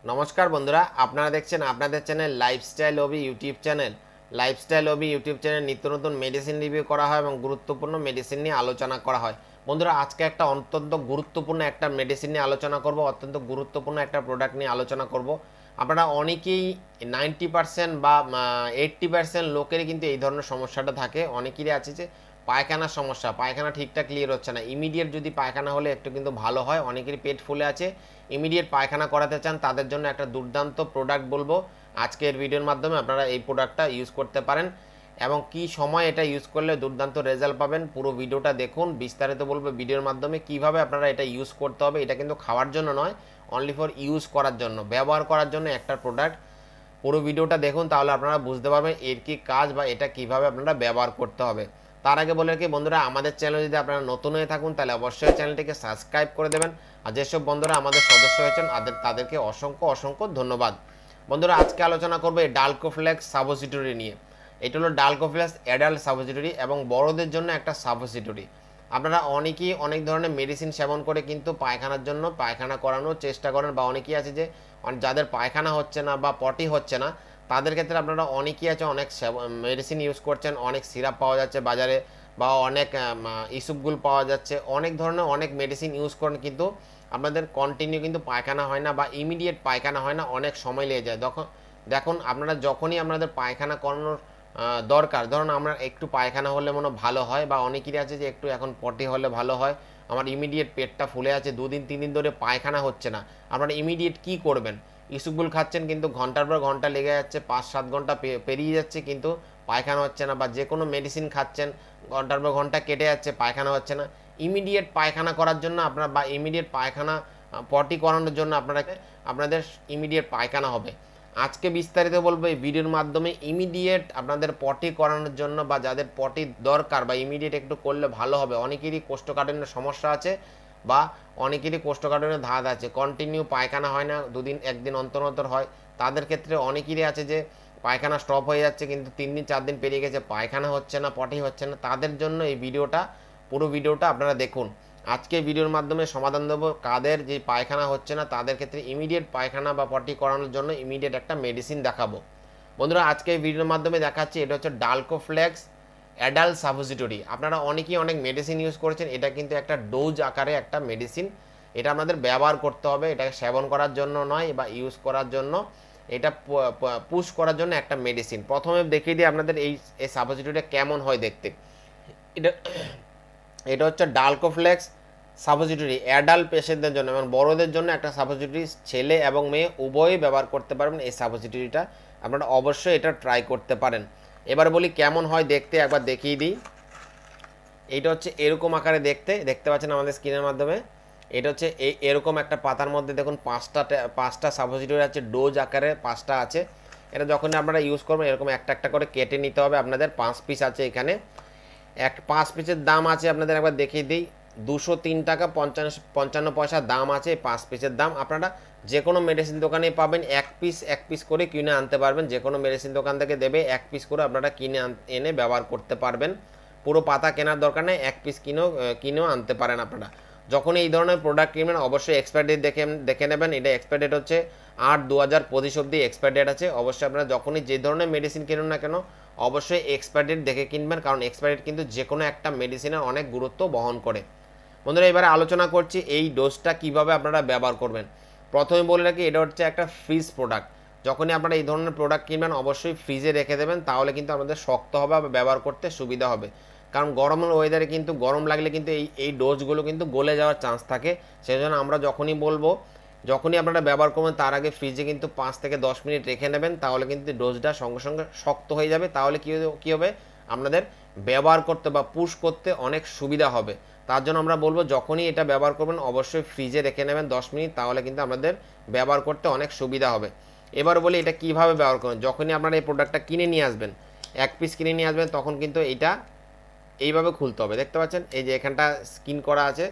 নমস্কার বন্ধুরা, আপনারা দেখছেন আপনাদের channel lifestyle OB YouTube channel. Lifestyle OB YouTube channel নিত্য নতুন মেডিসিন রিভিউ করা হয় এবং গুরুত্বপূর্ণ মেডিসিন নিয়ে আলোচনা করা হয়। বন্ধুরা, আজকে একটা অত্যন্ত গুরুত্বপূর্ণ একটা মেডিসিন নিয়ে আলোচনা করব, অত্যন্ত গুরুত্বপূর্ণ একটা প্রোডাক্ট নিয়ে আলোচনা করব। আপনারা অনেকেই 90% বা 80% লোকেরই কিন্তু এই ধরনের সমস্যাটা থাকে। অনেকেরই আছে যে পায়খানার সমস্যা, পায়খানা ঠিকঠাক ক্লিয়ার হচ্ছে না। ইমিডিয়েট যদি পায়খানা হলে একটু কিন্তু ভালো হয়। অনেকেরই পেট ফুলে আছে, ইমিডিয়েট পায়খানা করাতে চান, তাদের জন্য একটা দুর্দান্ত প্রোডাক্ট বলবো আজকের ভিডিওর মাধ্যমে। আপনারা এই প্রোডাক্টটা ইউজ করতে পারেন এবং কি সময় এটা ইউজ করলে দুর্দান্ত রেজাল্ট পাবেন পুরো ভিডিওটা দেখুন। বিস্তারিত বলবো ভিডিওর মাধ্যমে কিভাবে আপনারা এটা ইউজ করতে হবে। এটা কিন্তু খাওয়ার জন্য নয়, অনলি ফর ইউজ করার জন্য, ব্যবহার করার জন্য একটা প্রোডাক্ট। পুরো ভিডিওটা দেখুন, তাহলে আপনারা বুঝতে পারবেন এর কি কাজ বা এটা কিভাবে আপনারা ব্যবহার করতে হবে। তার আগে বলে রাখি বন্ধুরা, আমাদের চ্যানেলে যদি আপনারা নতুন হয়ে থাকুন তাহলে অবশ্যই চ্যানেলটিকে সাবস্ক্রাইব করে দেবেন। আর যেসব বন্ধুরা আমাদের সদস্য হয়েছেন তাদেরকে অসংখ্য অসংখ্য ধন্যবাদ। বন্ধুরা, আজকে আলোচনা করবো এই ডালকোফ্লেক্স সাপোজিটরি নিয়ে। এটা হলো ডালকোফ্লেক্স অ্যাডাল্ট সাপোজিটরি এবং বড়দের জন্য একটা সাপোজিটরি। আপনারা অনেকেই অনেক ধরনের মেডিসিন সেবন করে কিন্তু পায়খানার জন্য পায়খানা করানোর চেষ্টা করেন, বা অনেকেই আছে যে যাদের পায়খানা হচ্ছে না বা পটি হচ্ছে না, তাদের ক্ষেত্রে আপনারা অনেকেই আছে অনেক মেডিসিন ইউজ করছেন, অনেক সিরাপ পাওয়া যাচ্ছে বাজারে, বা অনেক ইসুপগুল পাওয়া যাচ্ছে, অনেক ধরনের অনেক মেডিসিন ইউজ করেন, কিন্তু আপনাদের কন্টিনিউ কিন্তু পায়খানা হয় না বা ইমিডিয়েট পায়খানা হয় না, অনেক সময় লেগে যায়। দেখুন আপনারা যখনই আপনাদের পায়খানা করানোর দরকার, ধরুন আমরা একটু পায়খানা হলে মনে ভালো হয়, বা অনেকেরই আছে যে একটু এখন পটি হলে ভালো হয়, আমার ইমিডিয়েট পেটটা ফুলে আছে, 2 দিন 3 দিন ধরে পায়খানা হচ্ছে না, আপনারা ইমিডিয়েট কি করবেন? ইসুবগুল খাচ্ছেন কিন্তু ঘন্টার পর ঘন্টা লেগে যাচ্ছে, 5-7 ঘন্টা পেরিয়ে যাচ্ছে কিন্তু পায়খানা হচ্ছে না, বা যে কোনো মেডিসিন খাচ্ছেন ঘন্টার পর ঘন্টা কেটে যাচ্ছে, পায়খানা হচ্ছে না। ইমিডিয়েট পায়খানা করার জন্য আপনার বা ইমিডিয়েট পায়খানা পটি করানোর জন্য আপনাদের ইমিডিয়েট পায়খানা হবে। আজকে বিস্তারিত বলবো এই ভিডিওর মাধ্যমে। ইমিডিয়েট আপনাদের পটি করানোর জন্য বা যাদের পটি দরকার বা ইমিডিয়েট একটু করলে ভালো হবে, অনেকেরই কোষ্ঠকাঠিন্যের সমস্যা আছে বা অনেকেরই কোষ্ঠকাঠিন্যের ধাত আছে, কন্টিনিউ পায়খানা হয় না, 2 দিন 1 দিন অন্তর অন্তর হয়। তাদের ক্ষেত্রে অনেকেরই আছে যে পায়খানা স্টপ হয়ে যাচ্ছে কিন্তু 3 দিন 4 দিন পেরিয়ে গেছে, পায়খানা হচ্ছে না, পটি হচ্ছে না। তাদের জন্য এই ভিডিওটা, পুরো ভিডিওটা আপনারা দেখুন। আজকে ভিডিওর মাধ্যমে সমাধান দেবো কাদের যে পায়খানা হচ্ছে না, তাদের ক্ষেত্রে ইমিডিয়েট পায়খানা বা পটি করানোর জন্য ইমিডিয়েট একটা মেডিসিন দেখাবো। বন্ধুরা, আজকে এই ভিডিওর মাধ্যমে দেখাচ্ছি এটা হচ্ছে ডালকোফ্লেক্স অ্যাডাল্ট সাপোজিটরি। আপনারা অনেকেই অনেক মেডিসিন ইউজ করেছেন, এটা কিন্তু একটা ডোজ আকারে একটা মেডিসিন। এটা আপনাদের ব্যবহার করতে হবে, এটাকে সেবন করার জন্য নয় বা ইউজ করার জন্য, এটা পুশ করার জন্য একটা মেডিসিন। প্রথমে দেখিয়ে দিই আপনাদের এই সাপোজিটরিটা কেমন হয় দেখতে। এটা এটা হচ্ছে ডালকোফ্লেক্স সাপোজিটরি অ্যাডাল্ট পেশেন্টদের জন্য এবং বড়দের জন্য একটা সাপোজিটরি, ছেলে এবং মেয়ে উভয়ই ব্যবহার করতে পারবেন এই সাপোজিটরিটা। আপনারা অবশ্যই এটা ট্রাই করতে পারেন। এবার বলি কেমন হয় দেখতে, একবার দেখিয়ে দিই। এইটা হচ্ছে এরকম আকারে দেখতে পাচ্ছেন আমাদের স্ক্রিনের মাধ্যমে। এটা হচ্ছে এরকম একটা পাতার মধ্যে দেখুন পাঁচটা সাপোজিটরি আছে, ডোজ আকারে 5টা আছে। এটা যখন আপনারা ইউজ করবেন এরকম একটা একটা করে কেটে নিতে হবে। আপনাদের 5 পিস আছে এখানে। 5 পিসের দাম আছে আপনাদের একবার দেখিয়ে দিই, 203 টাকা 55 পয়সা দাম আছে 5 পিসের দাম। আপনারা যে কোনো মেডিসিন দোকানে পাবেন, এক পিস করে কিনে আনতে পারবেন। যে কোনো মেডিসিন দোকান থেকে দেবে 1 পিস করে, আপনারা এনে ব্যবহার করতে পারবেন। পুরো পাতা কেনার দরকার নেই, 1 পিস কিনেও আনতে পারেন আপনারা। যখন এই ধরনের প্রোডাক্ট কিনবেন অবশ্যই এক্সপায়ার ডেট দেখে নেবেন। এটা এক্সপায়ার ডেট হচ্ছে 8/2025 অবধি এক্সপায়ার ডেট আছে। অবশ্যই আপনারা যখনই যে ধরনের মেডিসিন কিনুন না কেন অবশ্যই এক্সপায়ার ডেট দেখে কিনবেন, কারণ এক্সপায়ার ডেট কিন্তু যে কোনো একটা মেডিসিনের অনেক গুরুত্ব বহন করে। বন্ধুরা, এবারে আলোচনা করছি এই ডোজটা কিভাবে আপনারা ব্যবহার করবেন। প্রথমে বলে রাখি এটা হচ্ছে একটা ফ্রিজ প্রোডাক্ট। যখনই আপনারা এই ধরনের প্রোডাক্ট কিনবেন অবশ্যই ফ্রিজে রেখে দেবেন, তাহলে কিন্তু আমাদের শক্ত হবে বা ব্যবহার করতে সুবিধা হবে। কারণ গরমের ওয়েদারে কিন্তু গরম লাগলে কিন্তু এই ডোজগুলো কিন্তু গলে যাওয়ার চান্স থাকে। সেই জন্য আমরা যখনই আপনারা ব্যবহার করবেন তার আগে ফ্রিজে কিন্তু 5 থেকে 10 মিনিট রেখে নেবেন, তাহলে কিন্তু ডোজটা সঙ্গে সঙ্গে শক্ত হয়ে যাবে। তাহলে কী হবে, আপনাদের ব্যবহার করতে বা পুশ করতে অনেক সুবিধা হবে। তার জন্য আমরা বলবো যখনই এটা ব্যবহার করবেন অবশ্যই ফ্রিজে রেখে নেবেন 10 মিনিট, তাহলে কিন্তু আপনাদের ব্যবহার করতে অনেক সুবিধা হবে। এবার বলি এটা কিভাবে ব্যবহার করবেন। যখনই আপনারা এই প্রোডাক্টটা কিনে নিয়ে আসবেন, 1 পিস কিনে নিয়ে আসবেন, তখন কিন্তু এইটা এইভাবে খুলতে হবে। দেখতে পাচ্ছেন এই যে এখানটা স্কিন করা আছে,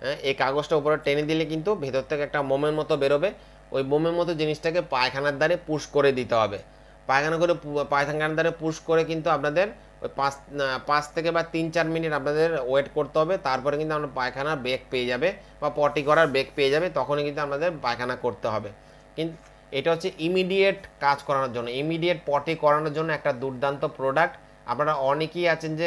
হ্যাঁ, এই কাগজটা উপরে টেনে দিলে কিন্তু ভেতর থেকে একটা মোমের মতো বেরোবে। ওই মোমের মতো জিনিসটাকে পায়খানার দ্বারে পুশ করে দিতে হবে। পায়খানার দ্বারে পুশ করে কিন্তু আপনাদের ওই 5 থেকে বা 3-4 মিনিট আপনাদের ওয়েট করতে হবে। তারপরে কিন্তু আপনার পায়খানার ব্রেক পেয়ে যাবে বা পটি করার ব্রেক পেয়ে যাবে, তখনই কিন্তু আপনাদের পায়খানা করতে হবে। কিন্তু এটা হচ্ছে ইমিডিয়েট কাজ করানোর জন্য, ইমিডিয়েট পটি করানোর জন্য একটা দুর্দান্ত প্রোডাক্ট। আপনারা অনেকেই আছেন যে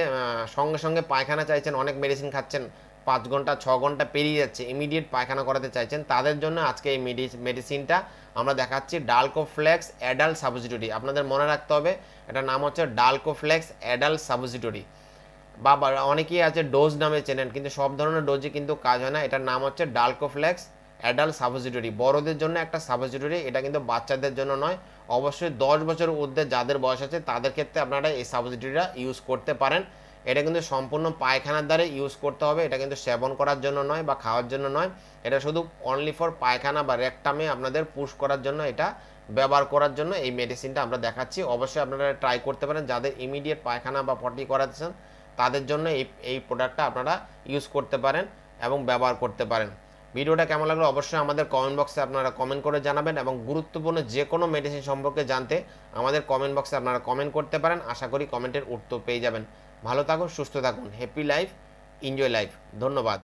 সঙ্গে সঙ্গে পায়খানা চাইছেন, অনেক মেডিসিন খাচ্ছেন, 5 ঘন্টা 6 ঘন্টা পেরিয়ে যাচ্ছে, ইমিডিয়েট পায়খানা করাতে চাইছেন, তাদের জন্য আজকে এই মেডিসিনটা আমরা দেখাচ্ছি, ডালকোফ্লেক্স অ্যাডাল্ট সাবস্টিটিউট। আপনাদের মনে রাখতে হবে এটার নাম হচ্ছে ডালকোফ্লেক্স অ্যাডাল্ট সাবস্টিটিউট, বা অনেকেই আছে ডোজ নামে চেনেন, কিন্তু সব ধরনের ডোজে কিন্তু কাজ হয় না। এটার নাম হচ্ছে ডালকোফ্লেক্স অ্যাডাল্ট সাবস্টিটিউট, বড়দের জন্য একটা সাবস্টিটিউট, এটা কিন্তু বাচ্চাদের জন্য নয়। অবশ্যই 10 বছর ঊর্ধ্বে যাদের বয়স আছে তাদের ক্ষেত্রে আপনারা এই সাবস্টিটিউটটা ইউজ করতে পারেন। এটা কিন্তু সম্পূর্ণ পায়খানার দ্বারা ইউজ করতে হবে, এটা কিন্তু সেবন করার জন্য নয় বা খাওয়ার জন্য নয়, এটা শুধু অনলি ফর পায়খানা বা রেকটামে আপনাদের পুশ করার জন্য, এটা ব্যবহার করার জন্য এই মেডিসিনটা আমরা দেখাচ্ছি। অবশ্যই আপনারা ট্রাই করতে পারেন, যাদের ইমিডিয়েট পায়খানা বা পটি করাচ্ছেন তাদের জন্য এই প্রোডাক্টটা আপনারা ইউজ করতে পারেন এবং ব্যবহার করতে পারেন। ভিডিওটা কেমন লাগলো অবশ্যই আমাদের কমেন্ট বক্সে আপনারা কমেন্ট করে জানাবেন, এবং গুরুত্বপূর্ণ যে কোনো মেডিসিন সম্পর্কে জানতে আমাদের কমেন্ট বক্সে আপনারা কমেন্ট করতে পারেন। আশা করি কমেন্টের উত্তর পেয়ে যাবেন। ভালো থাকুন, সুস্থ থাকুন, হ্যাপি লাইফ, এনজয় লাইফ। ধন্যবাদ।